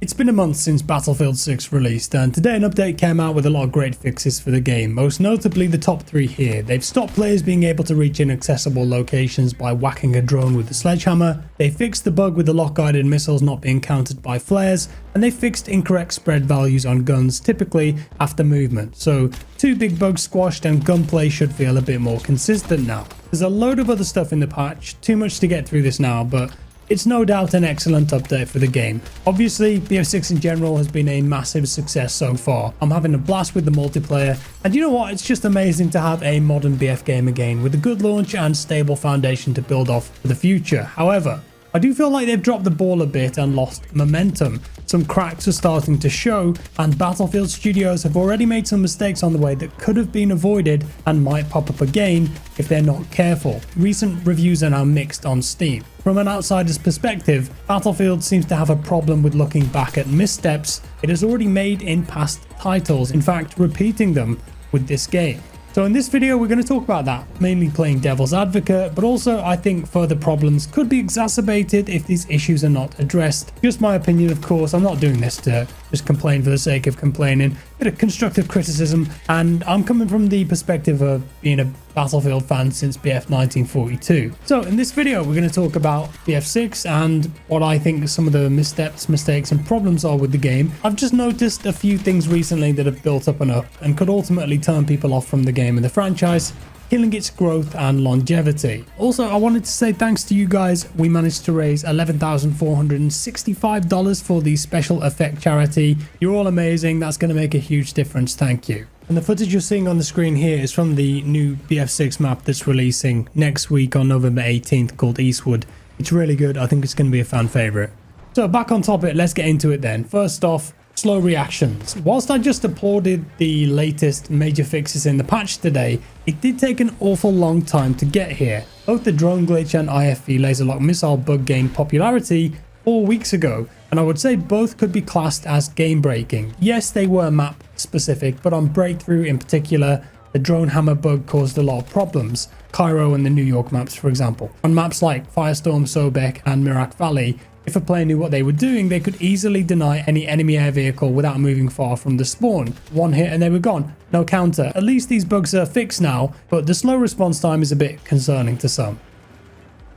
It's been a month since Battlefield 6 released, and today an update came out with a lot of great fixes for the game, most notably the top 3 here. They've stopped players being able to reach inaccessible locations by whacking a drone with a sledgehammer, they fixed the bug with the lock-guided missiles not being countered by flares, and they fixed incorrect spread values on guns typically after movement. So 2 big bugs squashed and gunplay should feel a bit more consistent now. There's a load of other stuff in the patch, too much to get through this now, but it's no doubt an excellent update for the game. Obviously, BF6 in general has been a massive success so far. I'm having a blast with the multiplayer, and you know what, it's just amazing to have a modern BF game again with a good launch and stable foundation to build off for the future. However, I do feel like they've dropped the ball a bit and lost momentum. Some cracks are starting to show, and Battlefield Studios have already made some mistakes on the way that could have been avoided and might pop up again if they're not careful. Recent reviews are now mixed on Steam. From an outsider's perspective, Battlefield seems to have a problem with looking back at missteps it has already made in past titles, in fact repeating them with this game. So in this video we're going to talk about that, mainly playing devil's advocate, but also I think further problems could be exacerbated if these issues are not addressed. Just my opinion, of course. I'm not doing this to just complain for the sake of complaining. Bit of constructive criticism, and I'm coming from the perspective of being a Battlefield fan since BF 1942. So in this video we're going to talk about BF6 and what I think some of the missteps, mistakes and problems are with the game. I've just noticed a few things recently that have built up and up and could ultimately turn people off from the game and the franchise, killing its growth and longevity. Also, I wanted to say thanks to you guys. We managed to raise $11,465 for the special effect charity. You're all amazing. That's going to make a huge difference. Thank you. And the footage you're seeing on the screen here is from the new BF6 map that's releasing next week on November 18th called Eastwood. It's really good. I think it's going to be a fan favorite. So back on topic, let's get into it then. First off, slow reactions. Whilst I just applauded the latest major fixes in the patch today, it did take an awful long time to get here. Both the drone glitch and IFV laser lock missile bug gained popularity 4 weeks ago, and I would say both could be classed as game breaking. Yes, they were map specific, but on Breakthrough in particular, the drone hammer bug caused a lot of problems. Cairo and the New York maps, for example. On maps like Firestorm, Sobek and Mirak Valley, if a player knew what they were doing, they could easily deny any enemy air vehicle without moving far from the spawn. One hit and they were gone. No counter. At least these bugs are fixed now, but the slow response time is a bit concerning to some.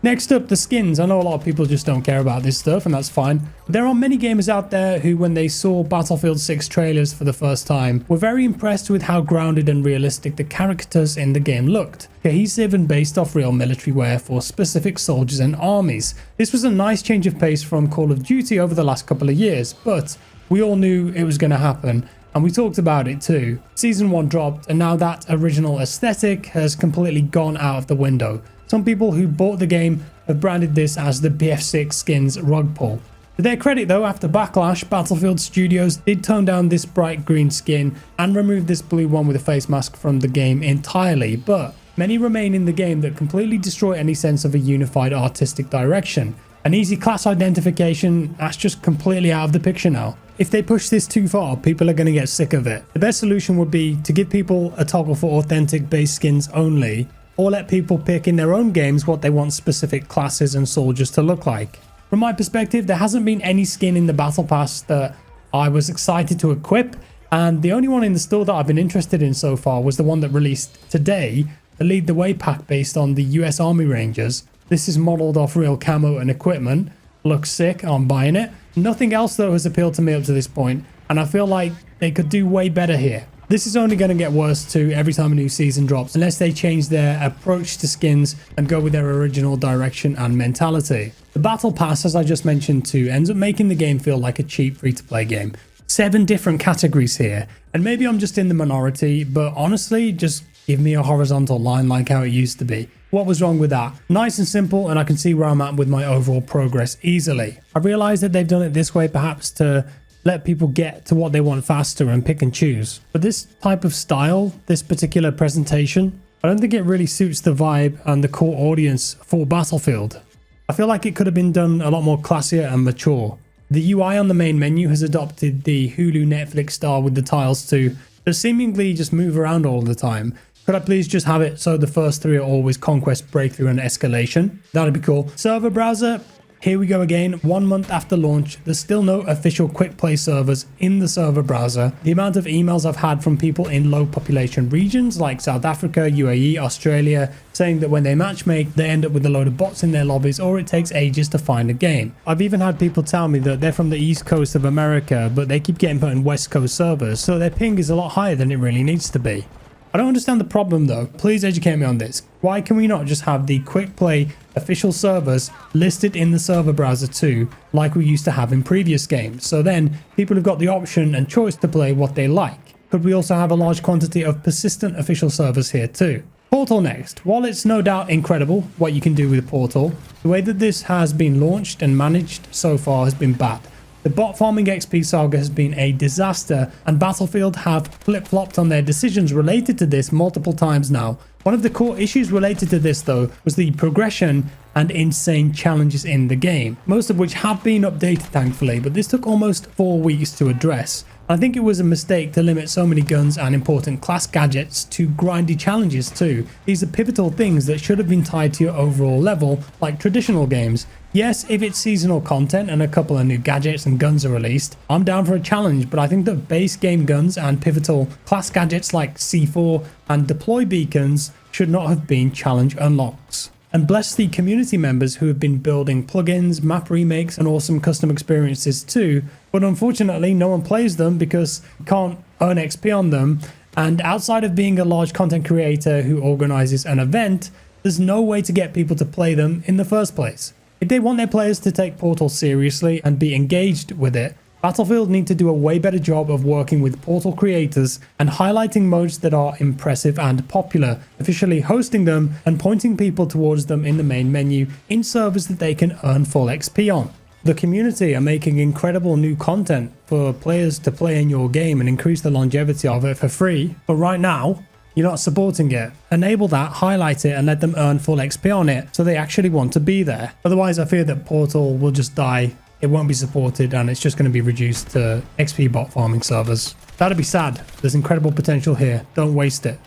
Next up, the skins. I know a lot of people just don't care about this stuff, and that's fine. There are many gamers out there who, when they saw Battlefield 6 trailers for the first time, were very impressed with how grounded and realistic the characters in the game looked. Cohesive and based off real military wear for specific soldiers and armies. This was a nice change of pace from Call of Duty over the last couple of years, but we all knew it was going to happen. And we talked about it too. Season 1 dropped, and now that original aesthetic has completely gone out of the window. Some people who bought the game have branded this as the BF6 skins rug pull. To their credit though, after Backlash, Battlefield Studios did tone down this bright green skin and remove this blue one with a face mask from the game entirely, but many remain in the game that completely destroy any sense of a unified artistic direction. An easy class identification, that's just completely out of the picture now. If they push this too far, people are going to get sick of it. The best solution would be to give people a toggle for authentic base skins only, or let people pick in their own games what they want specific classes and soldiers to look like. From my perspective, there hasn't been any skin in the Battle Pass that I was excited to equip, and the only one in the store that I've been interested in so far was the one that released today, the Lead the Way pack based on the US Army Rangers. This is modelled off real camo and equipment. Looks sick, I'm buying it. Nothing else though has appealed to me up to this point, and I feel like they could do way better here. This is only going to get worse too every time a new season drops, unless they change their approach to skins and go with their original direction and mentality. The Battle Pass, as I just mentioned too, ends up making the game feel like a cheap free-to-play game. 7 different categories here, and maybe I'm just in the minority, but honestly, just give me a horizontal line like how it used to be. What was wrong with that? Nice and simple, and I can see where I'm at with my overall progress easily. I realise that they've done it this way perhaps to let people get to what they want faster and pick and choose. But this type of style, this particular presentation, I don't think it really suits the vibe and the core audience for Battlefield. I feel like it could have been done a lot more classier and mature. The UI on the main menu has adopted the Hulu Netflix style with the tiles to seemingly just move around all the time. Could I please just have it so the first 3 are always Conquest, Breakthrough and Escalation? That'd be cool. Server browser, Here we go again, 1 month after launch, there's still no official quick play servers in the server browser. The amount of emails I've had from people in low population regions like South Africa, UAE, Australia, saying that when they matchmake, they end up with a load of bots in their lobbies or it takes ages to find a game. I've even had people tell me that they're from the East Coast of America, but they keep getting put in West Coast servers, so their ping is a lot higher than it really needs to be. I don't understand the problem though. Please educate me on this. Why can we not just have the quick play official servers listed in the server browser too, like we used to have in previous games? So then people have got the option and choice to play what they like. Could we also have a large quantity of persistent official servers here too? Portal next. While it's no doubt incredible what you can do with Portal, the way that this has been launched and managed so far has been bad. The bot farming XP saga has been a disaster, and Battlefield have flip-flopped on their decisions related to this multiple times now. One of the core issues related to this though was the progression and insane challenges in the game, most of which have been updated thankfully, but this took almost 4 weeks to address. I think it was a mistake to limit so many guns and important class gadgets to grindy challenges too. These are pivotal things that should have been tied to your overall level like traditional games. Yes, if it's seasonal content and a couple of new gadgets and guns are released, I'm down for a challenge, but I think that base game guns and pivotal class gadgets like C4 and deploy beacons should not have been challenge unlocks. And bless the community members who have been building plugins, map remakes and awesome custom experiences too, but unfortunately no one plays them because you can't earn XP on them, and outside of being a large content creator who organizes an event, there's no way to get people to play them in the first place. If they want their players to take Portal seriously and be engaged with it, Battlefield need to do a way better job of working with Portal creators and highlighting modes that are impressive and popular, officially hosting them and pointing people towards them in the main menu in servers that they can earn full XP on. The community are making incredible new content for players to play in your game and increase the longevity of it for free, but right now, you're not supporting it. Enable that, highlight it and let them earn full XP on it so they actually want to be there. Otherwise I fear that Portal will just die. It won't be supported and it's just going to be reduced to XP bot farming servers. That'd be sad. There's incredible potential here. Don't waste it.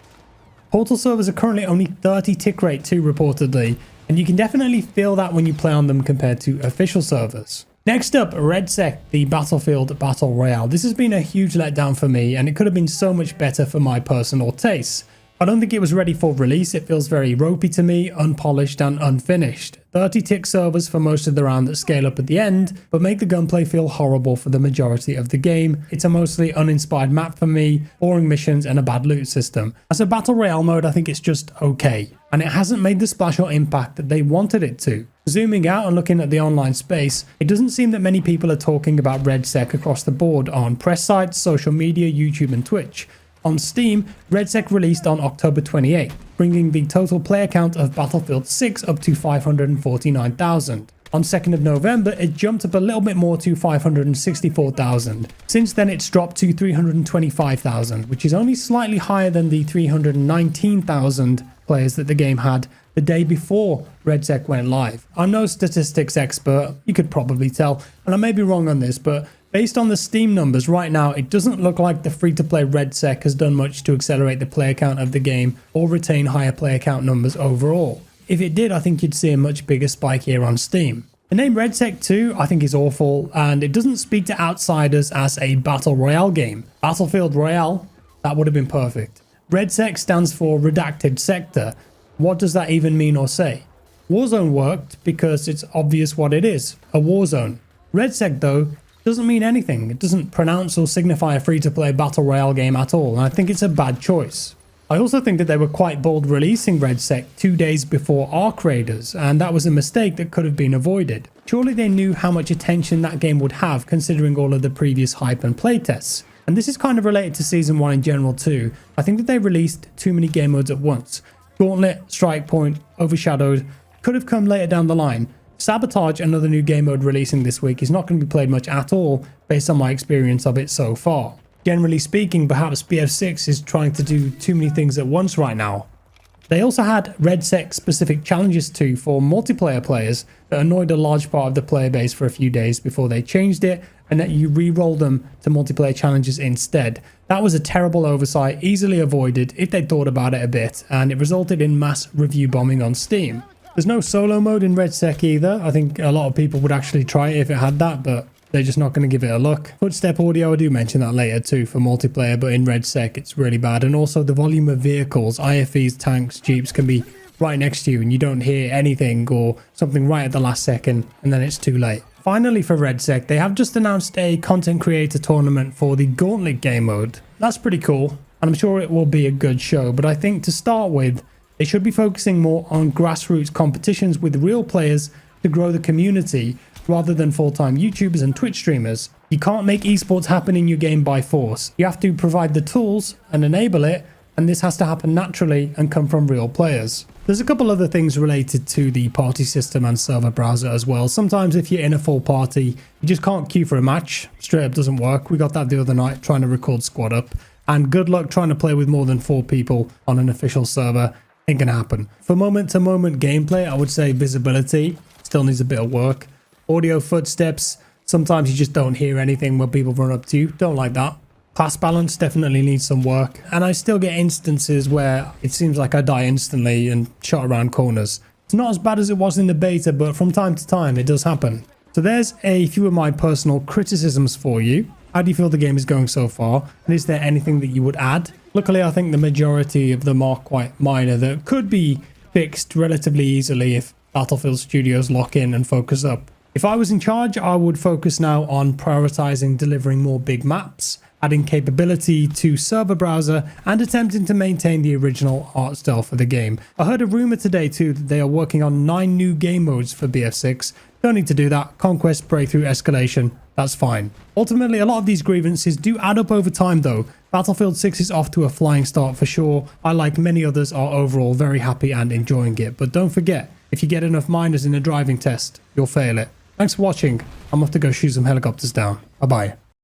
Portal servers are currently only 30 tick rate too reportedly, and you can definitely feel that when you play on them compared to official servers. Next up, RedSec, the Battlefield Battle Royale. This has been a huge letdown for me and it could have been so much better for my personal tastes. I don't think it was ready for release. It feels very ropey to me, unpolished and unfinished. 30 tick servers for most of the round that scale up at the end, but make the gunplay feel horrible for the majority of the game. It's a mostly uninspired map for me, boring missions and a bad loot system. As a battle royale mode, I think it's just okay, and it hasn't made the splash or impact that they wanted it to. Zooming out and looking at the online space, it doesn't seem that many people are talking about RedSec across the board on press sites, social media, YouTube and Twitch. On Steam, RedSec released on October 28, bringing the total player count of Battlefield 6 up to 549,000. On 2nd of November, it jumped up a little bit more to 564,000. Since then, it's dropped to 325,000, which is only slightly higher than the 319,000 players that the game had the day before RedSec went live. I'm no statistics expert, you could probably tell, and I may be wrong on this, but based on the Steam numbers right now, it doesn't look like the free-to-play RedSec has done much to accelerate the player count of the game or retain higher player count numbers overall. If it did, I think you'd see a much bigger spike here on Steam. The name RedSec 2 I think is awful, and it doesn't speak to outsiders as a battle royale game. Battlefield Royale, that would have been perfect. RedSec stands for Redacted Sector. What does that even mean or say? Warzone worked because it's obvious what it is, a war zone. RedSec though doesn't mean anything. It doesn't pronounce or signify a free-to-play battle royale game at all, and I think it's a bad choice. I also think that they were quite bold releasing RedSec 2 days before Arc Raiders, and that was a mistake that could have been avoided. Surely they knew how much attention that game would have considering all of the previous hype and playtests. And this is kind of related to Season 1 in general too. I think that they released too many game modes at once. Gauntlet, Strike Point, Overshadowed could have come later down the line. Sabotage, another new game mode releasing this week, is not going to be played much at all based on my experience of it so far. Generally speaking, perhaps BF6 is trying to do too many things at once right now. They also had RedSec specific challenges too for multiplayer players that annoyed a large part of the player base for a few days before they changed it and that you re-roll them to multiplayer challenges instead. That was a terrible oversight, easily avoided if they thought about it a bit, and it resulted in mass review bombing on Steam. There's no solo mode in RedSec either. I think a lot of people would actually try it if it had that, but they're just not going to give it a look. Footstep audio, I do mention that later too for multiplayer, but in RedSec it's really bad. And also the volume of vehicles, IFVs, tanks, jeeps can be right next to you and you don't hear anything or something right at the last second and then it's too late. Finally for RedSec, they have just announced a content creator tournament for the Gauntlet game mode. That's pretty cool and I'm sure it will be a good show, but I think to start with, they should be focusing more on grassroots competitions with real players to grow the community rather than full-time YouTubers and Twitch streamers. You can't make esports happen in your game by force. You have to provide the tools and enable it, and this has to happen naturally and come from real players. There's a couple other things related to the party system and server browser as well. Sometimes if you're in a full party, you just can't queue for a match. Straight up doesn't work. We got that the other night trying to record squad up. And good luck trying to play with more than 4 people on an official server. Ain't gonna happen. For moment-to-moment gameplay, I would say visibility still needs a bit of work. Audio footsteps, sometimes you just don't hear anything when people run up to you. Don't like that. Class balance definitely needs some work. And I still get instances where it seems like I die instantly and shot around corners. It's not as bad as it was in the beta, but from time to time it does happen. So there's a few of my personal criticisms for you. How do you feel the game is going so far? And is there anything that you would add? Luckily, I think the majority of them are quite minor that could be fixed relatively easily if Battlefield Studios lock in and focus up. If I was in charge, I would focus now on prioritizing delivering more big maps, adding capability to server browser, and attempting to maintain the original art style for the game. I heard a rumor today too that they are working on 9 new game modes for BF6. Don't need to do that. Conquest, Breakthrough, Escalation, that's fine. Ultimately, a lot of these grievances do add up over time though. Battlefield 6 is off to a flying start for sure. I, like many others, are overall very happy and enjoying it. But don't forget, if you get enough minors in a driving test, you'll fail it. Thanks for watching. I'm off to go shoot some helicopters down. Bye bye.